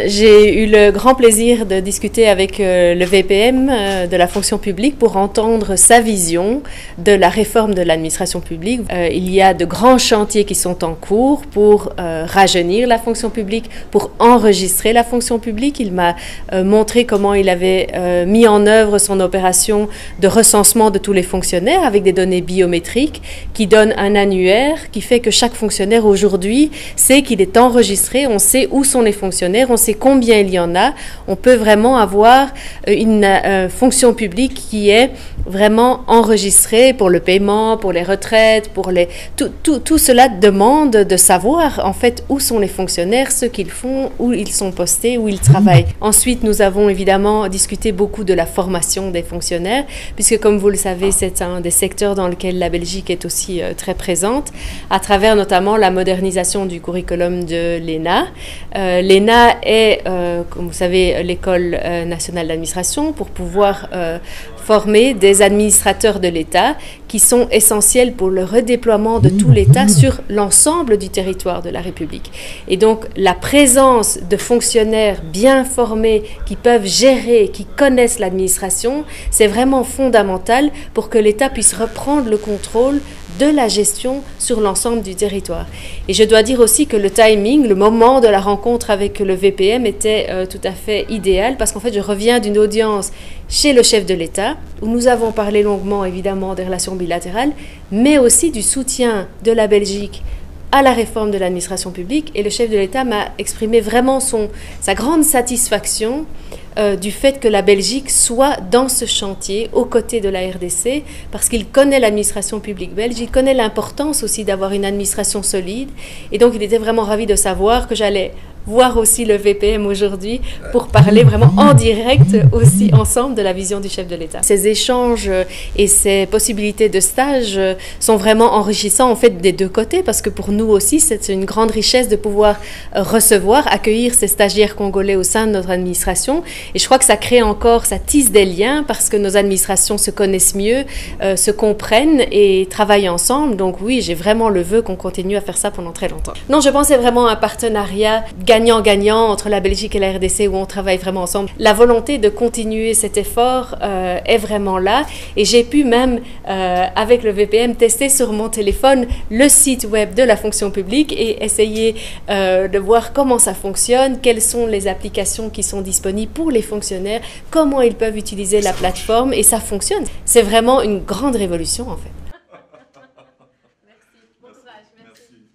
J'ai eu le grand plaisir de discuter avec le VPM de la fonction publique pour entendre sa vision de la réforme de l'administration publique. Il y a de grands chantiers qui sont en cours pour rajeunir la fonction publique, pour enregistrer la fonction publique. Il m'a montré comment il avait mis en œuvre son opération de recensement de tous les fonctionnaires avec des données biométriques qui donnent un annuaire qui fait que chaque fonctionnaire aujourd'hui sait qu'il est enregistré, on sait où sont les fonctionnaires, on sait combien il y en a. On peut vraiment avoir une fonction publique qui est vraiment enregistrée pour le paiement, pour les retraites, pour les... Tout cela demande de savoir en fait où sont les fonctionnaires, ce qu'ils font, où ils sont postés, où ils travaillent. Ensuite, nous avons évidemment discuté beaucoup de la formation des fonctionnaires, puisque comme vous le savez, c'est un des secteurs dans lequel la Belgique est aussi très présente, à travers notamment la modernisation du curriculum de l'ENA. L'ENA est, comme vous savez, l'école nationale d'administration pour pouvoir former des administrateurs de l'État qui sont essentiels pour le redéploiement de tout l'État sur l'ensemble du territoire de la République. Et donc, la présence de fonctionnaires bien formés qui peuvent gérer, qui connaissent l'administration, c'est vraiment fondamental pour que l'État puisse reprendre le contrôle de la gestion sur l'ensemble du territoire. Et je dois dire aussi que le timing, le moment de la rencontre avec le VPM était tout à fait idéal parce qu'en fait, je reviens d'une audience chez le chef de l'État où nous avons parlé longuement, évidemment, des relations bilatérales, mais aussi du soutien de la Belgique à la réforme de l'administration publique. Et le chef de l'État m'a exprimé vraiment sa grande satisfaction du fait que la Belgique soit dans ce chantier aux côtés de la RDC parce qu'il connaît l'administration publique belge, il connaît l'importance aussi d'avoir une administration solide et donc il était vraiment ravi de savoir que j'allais voir aussi le VPM aujourd'hui pour parler vraiment en direct aussi ensemble de la vision du chef de l'État. Ces échanges et ces possibilités de stage sont vraiment enrichissants en fait des deux côtés parce que pour nous aussi c'est une grande richesse de pouvoir recevoir, accueillir ces stagiaires congolais au sein de notre administration et je crois que ça crée encore, ça tisse des liens parce que nos administrations se connaissent mieux, se comprennent et travaillent ensemble. Donc oui, j'ai vraiment le vœu qu'on continue à faire ça pendant très longtemps. Non, je pense que c'est vraiment un partenariat gagnant-gagnant entre la Belgique et la RDC où on travaille vraiment ensemble. La volonté de continuer cet effort est vraiment là et j'ai pu même avec le VPM tester sur mon téléphone le site web de la fonction publique et essayer de voir comment ça fonctionne, quelles sont les applications qui sont disponibles pour les fonctionnaires, comment ils peuvent utiliser la plateforme et ça fonctionne. C'est vraiment une grande révolution en fait. Merci, bon courage, merci.